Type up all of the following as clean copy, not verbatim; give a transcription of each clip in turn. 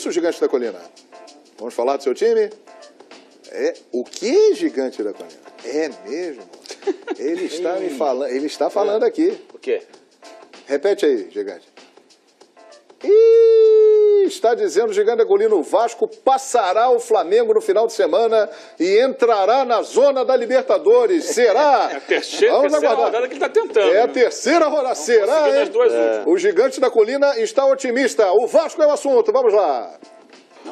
isso, Gigante da Colina? Vamos falar do seu time? É, o que, Gigante da Colina? É mesmo? Ele está me falando, ele está falando aqui. O quê? Repete aí, Gigante. Ih, está dizendo o Gigante da Colina, o Vasco passará o Flamengo no final de semana e entrará na zona da Libertadores. Será? É a terceira rodada que ele está tentando. É a terceira rodada. Será, hein? O Gigante da Colina está otimista. O Vasco é o assunto. Vamos lá.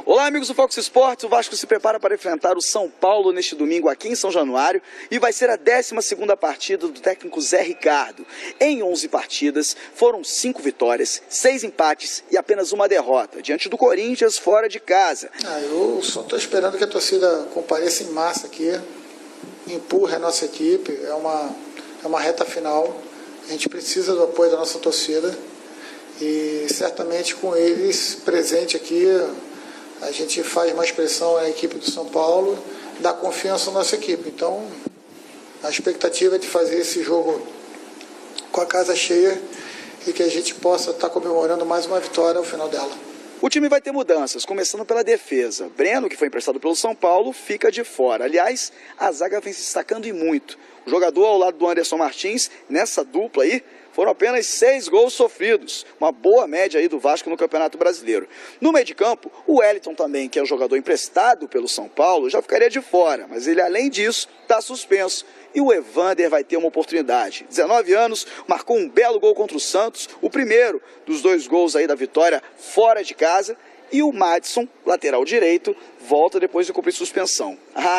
Olá, amigos do Fox Sports. O Vasco se prepara para enfrentar o São Paulo neste domingo aqui em São Januário e vai ser a 12ª partida do técnico Zé Ricardo. Em 11 partidas, foram 5 vitórias, 6 empates e apenas uma derrota, diante do Corinthians fora de casa. Eu só estou esperando que a torcida compareça em massa aqui, empurre a nossa equipe. É uma reta final, a gente precisa do apoio da nossa torcida e certamente com eles presente aqui, a gente faz mais pressão na equipe do São Paulo, dá confiança à nossa equipe. Então, a expectativa é de fazer esse jogo com a casa cheia e que a gente possa estar comemorando mais uma vitória ao final dela. O time vai ter mudanças, começando pela defesa. Breno, que foi emprestado pelo São Paulo, fica de fora. Aliás, a zaga vem se destacando e muito. O jogador ao lado do Anderson Martins, nessa dupla aí, foram apenas 6 gols sofridos, uma boa média aí do Vasco no Campeonato Brasileiro. No meio de campo, o Wellington também, que é um jogador emprestado pelo São Paulo, já ficaria de fora, mas ele além disso está suspenso. E o Evander vai ter uma oportunidade. 19 anos, marcou um belo gol contra o Santos, o primeiro dos 2 gols aí da vitória fora de casa. E o Madison, lateral direito, volta depois de cumprir suspensão.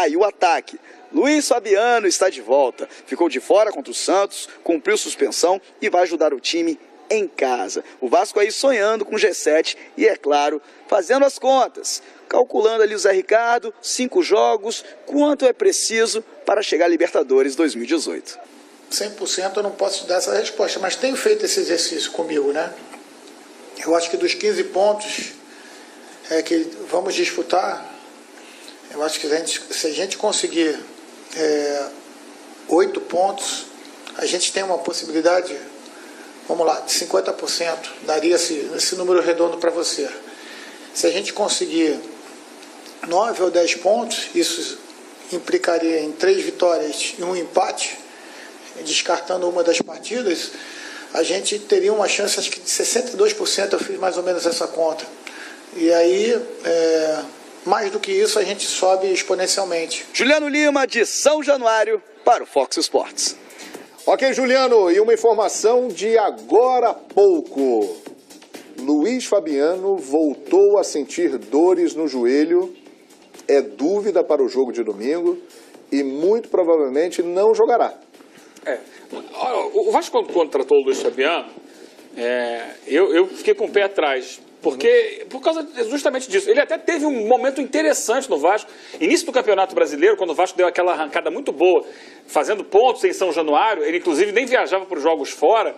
E o ataque. Luiz Fabiano está de volta. Ficou de fora contra o Santos, cumpriu suspensão e vai ajudar o time em casa. O Vasco aí sonhando com o G7 e, é claro, fazendo as contas. Calculando ali o Zé Ricardo, 5 jogos, quanto é preciso para chegar à Libertadores 2018. 100% eu não posso te dar essa resposta, mas tenho feito esse exercício comigo, né? Eu acho que dos 15 pontos que vamos disputar, eu acho que se a gente conseguir 8 pontos, a gente tem uma possibilidade, vamos lá, de 50%, daria esse número redondo para você. Se a gente conseguir 9 ou 10 pontos, isso implicaria em 3 vitórias e um empate, descartando uma das partidas, a gente teria uma chance, acho que de 62%, eu fiz mais ou menos essa conta. E aí, mais do que isso, a gente sobe exponencialmente. Juliano Lima, de São Januário, para o Fox Sports. Ok, Juliano, e uma informação de agora há pouco. Luiz Fabiano voltou a sentir dores no joelho, é dúvida para o jogo de domingo e muito provavelmente não jogará. O Vasco, quando contratou o Luiz Fabiano, eu fiquei com o pé atrás. Porque, por causa justamente disso, ele até teve um momento interessante no Vasco. Início do Campeonato Brasileiro, quando o Vasco deu aquela arrancada muito boa, fazendo pontos em São Januário, ele inclusive nem viajava para os jogos fora.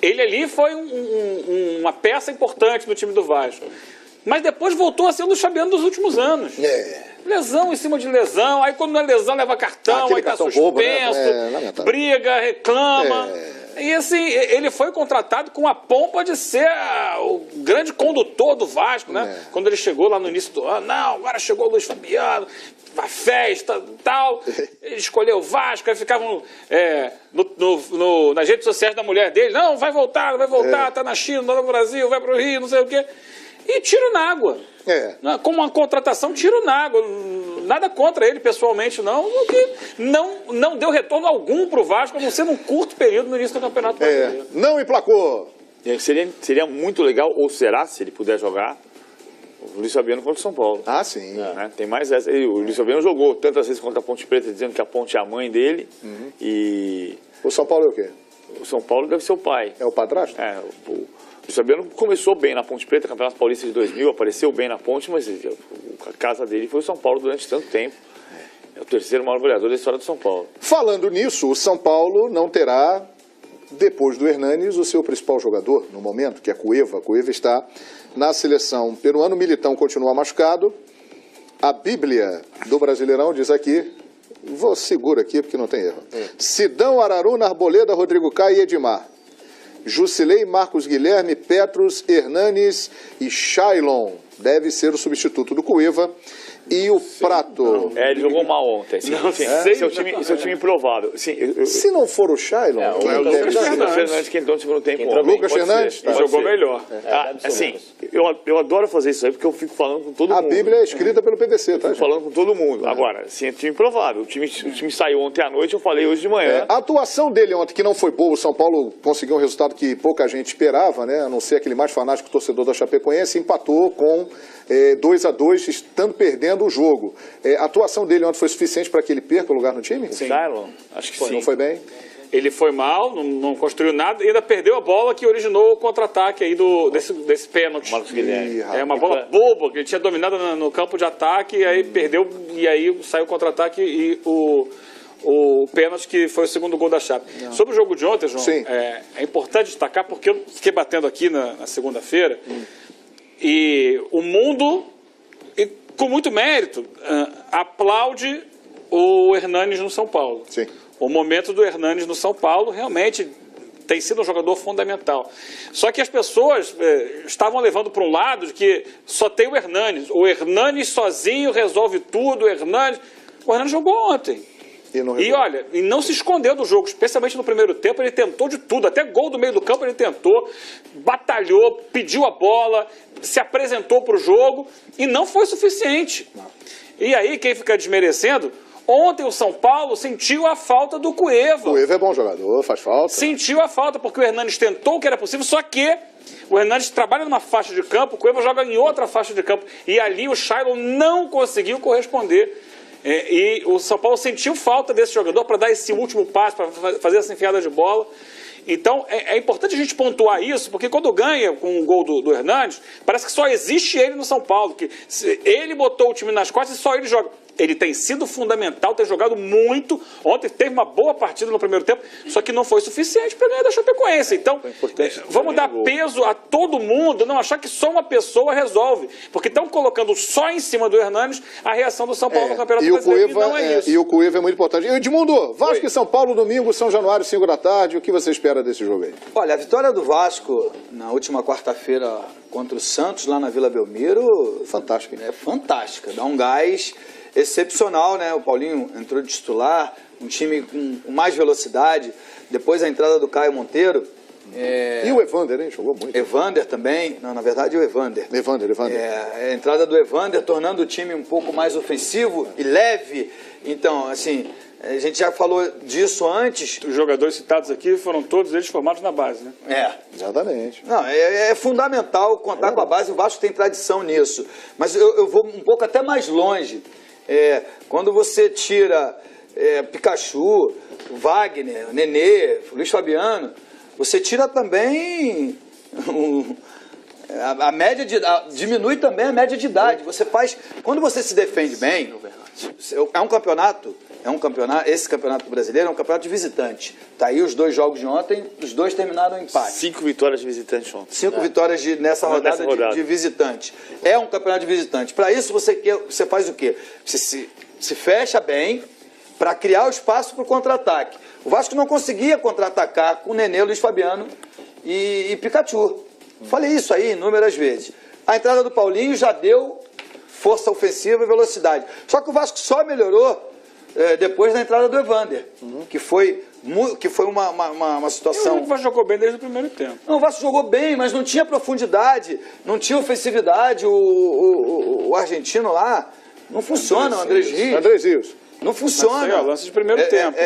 Ele ali foi uma peça importante do time do Vasco. Mas depois voltou a ser o Luiz Fabiano dos últimos anos. Lesão em cima de lesão, aí quando não é lesão leva cartão, aí tá suspenso, bobo, né? Briga, reclama. E assim, ele foi contratado com a pompa de ser o grande condutor do Vasco, né? Quando ele chegou lá no início do ano, não, agora chegou o Luiz Fabiano, a festa e tal. Ele escolheu o Vasco, aí ficavam nas redes sociais da mulher dele, não, vai voltar, tá na China, tá no Brasil, vai pro Rio, não sei o quê. E tiro na água. Com uma contratação, tiro na água. Nada contra ele pessoalmente, não. Que não deu retorno algum para o Vasco, a não ser num curto período no início do Campeonato Brasileiro. Não emplacou. Seria muito legal, ou será, se ele puder jogar, o Luiz Fabiano contra o São Paulo. Sim. Tem mais essa. O Luiz Fabiano jogou tantas vezes contra a Ponte Preta, dizendo que a Ponte é a mãe dele. E o São Paulo é o quê? O São Paulo deve ser o pai. É o padrasto? O Luiz Fabiano começou bem na Ponte Preta, Campeonato Paulista de 2000, apareceu bem na Ponte, mas a casa dele foi o São Paulo durante tanto tempo. É o terceiro maior goleador da história do São Paulo. Falando nisso, o São Paulo não terá, depois do Hernanes, o seu principal jogador no momento, que é Cueva. Cueva está na seleção peruana, o Militão continua machucado. A Bíblia do Brasileirão diz aqui, segura aqui porque não tem erro. Sidão, Araruna, Arboleda, Rodrigo Caio e Edmar. Jusilei, Marcos Guilherme, Petros, Hernanes e Shailon. deve ser o substituto do Cueva. E o Prato... Ele jogou mal ontem. Assim, Não sim, sei, seu time improvável. Sim, Se não for o Shailon, quem é o deve Lucas ser? Fernandes. Fernandes que entrou no segundo tempo. entrou bem. Lucas Pode Fernandes? ser, Tá. pode Jogou ser. melhor. Assim, eu adoro fazer isso aí porque eu fico falando com todo A mundo. Bíblia é escrita pelo PVC, tá, gente? Falando com todo mundo. Agora, sim, é time improvável. O time saiu ontem à noite, eu falei hoje de manhã. A atuação dele ontem, que não foi boa, o São Paulo conseguiu um resultado que pouca gente esperava, né? A não ser aquele mais fanático torcedor da Chapecoense, empatou com 2-2, estando perdendo o jogo. A atuação dele ontem foi suficiente para que ele perca o lugar no time? Shailon, acho que sim. Não foi bem? Ele foi mal, não construiu nada e ainda perdeu a bola que originou o contra-ataque aí desse pênalti. Marcos Guilherme. É uma bola boba, que ele tinha dominado no campo de ataque, e aí perdeu, e aí saiu o contra-ataque e o pênalti que foi o segundo gol da Chape. Sobre o jogo de ontem, João, Sim. é importante destacar, porque eu fiquei batendo aqui na segunda-feira, e o mundo, e com muito mérito, aplaude o Hernanes no São Paulo. Sim. O momento do Hernanes no São Paulo realmente tem sido um jogador fundamental. Só que as pessoas estavam levando para um lado de que só tem o Hernanes. O Hernanes sozinho resolve tudo. O Hernanes jogou ontem. E olha, e não se escondeu do jogo, especialmente no primeiro tempo. Ele tentou de tudo, até gol do meio do campo ele tentou, batalhou, pediu a bola, se apresentou para o jogo e não foi suficiente. E aí quem fica desmerecendo... Ontem o São Paulo sentiu a falta do Cueva. O Cueva é bom jogador, faz falta. Sentiu a falta, porque o Hernanes tentou o que era possível, só que o Hernanes trabalha numa faixa de campo, o Cueva joga em outra faixa de campo. E ali o Shailon não conseguiu corresponder. E o São Paulo sentiu falta desse jogador para dar esse último passo, para fazer essa enfiada de bola. Então, é importante a gente pontuar isso, porque quando ganha com o gol do Hernanes, parece que só existe ele no São Paulo, que ele botou o time nas costas e só ele joga. Ele tem sido fundamental, tem jogado muito. Ontem teve uma boa partida no primeiro tempo, só que não foi suficiente para ganhar da Chapecoense. Então, vamos dar peso a todo mundo, não achar que só uma pessoa resolve. Porque estão colocando só em cima do Hernanes a reação do São Paulo no Campeonato Brasileiro, e não é isso. E o Cueva é muito importante. Edmundo, Vasco e São Paulo, domingo, São Januário, 5 da tarde. O que você espera desse jogo aí? Olha, a vitória do Vasco na última quarta-feira contra o Santos, lá na Vila Belmiro, Fantástica, hein? é fantástica. Dá um gás excepcional, né? O Paulinho entrou de titular, um time com mais velocidade. Depois a entrada do Caio Monteiro. E o Evander, hein? Jogou muito. Evander também. Não, na verdade, o Evander. Evander. A entrada do Evander tornando o time um pouco mais ofensivo e leve. Então, assim, a gente já falou disso antes. Os jogadores citados aqui foram todos eles formados na base, né? Exatamente. Não, é fundamental contar com a base. O Vasco tem tradição nisso. Mas eu vou um pouco até mais longe. Quando você tira Pikachu, Wagner, Nenê, Luiz Fabiano, você tira também a média diminui também a média de idade. Você faz, quando você se defende bem, esse campeonato brasileiro é um campeonato de visitante. Tá aí os 2 jogos de ontem, os 2 terminaram em empate. 5 vitórias de visitante ontem. 5 vitórias nessa rodada de visitante. É um campeonato de visitante. Para isso você faz o quê? Você se fecha bem para criar o espaço para o contra-ataque. O Vasco não conseguia contra-atacar com Nenê, Luiz Fabiano e Pikachu. Falei isso aí inúmeras vezes. A entrada do Paulinho já deu força ofensiva e velocidade. Só que o Vasco só melhorou depois da entrada do Evander, que foi uma situação... O Vasco jogou bem desde o primeiro tempo. Não, o Vasco jogou bem, mas não tinha profundidade, não tinha ofensividade. O argentino lá não funciona, o Andrés Rios. Andrés Rios. Não funciona. Lance de primeiro tempo.